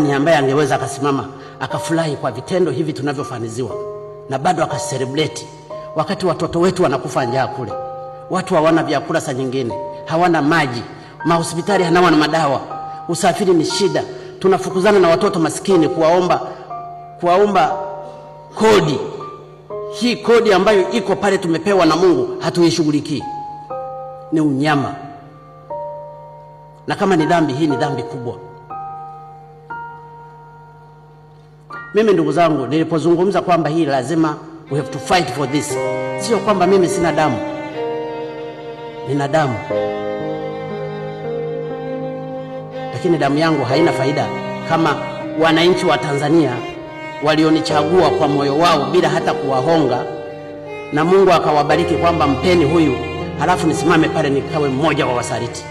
nani ambaye angeweza akasimama akafurahi kwa vitendo hivi tunavyofaniziwa na bado akacelebrate wakati watoto wetu wanakufa njaa kule, watu hawana vyakula, saa nyingine hawana maji, mahospitali hawana madawa, usafiri ni shida, tunafukuzana na watoto maskini kuwaomba kodi. Hii kodi ambayo iko pale tumepewa na Mungu hatuishughulikii. Ni unyama. Na kama ni dhambi, hii ni dhambi kubwa. Mimi ndugu zangu, nilipozungumza kwamba hii lazima we have to fight for this, sio kwamba mimi sina damu. Nina damu, lakini damu yangu haina faida kama wananchi wa Tanzania walionichagua kwa moyo wao bila hata kuwahonga, na Mungu akawabariki kwamba mpeni huyu, halafu nisimame pale nikawe mmoja wa wasaliti.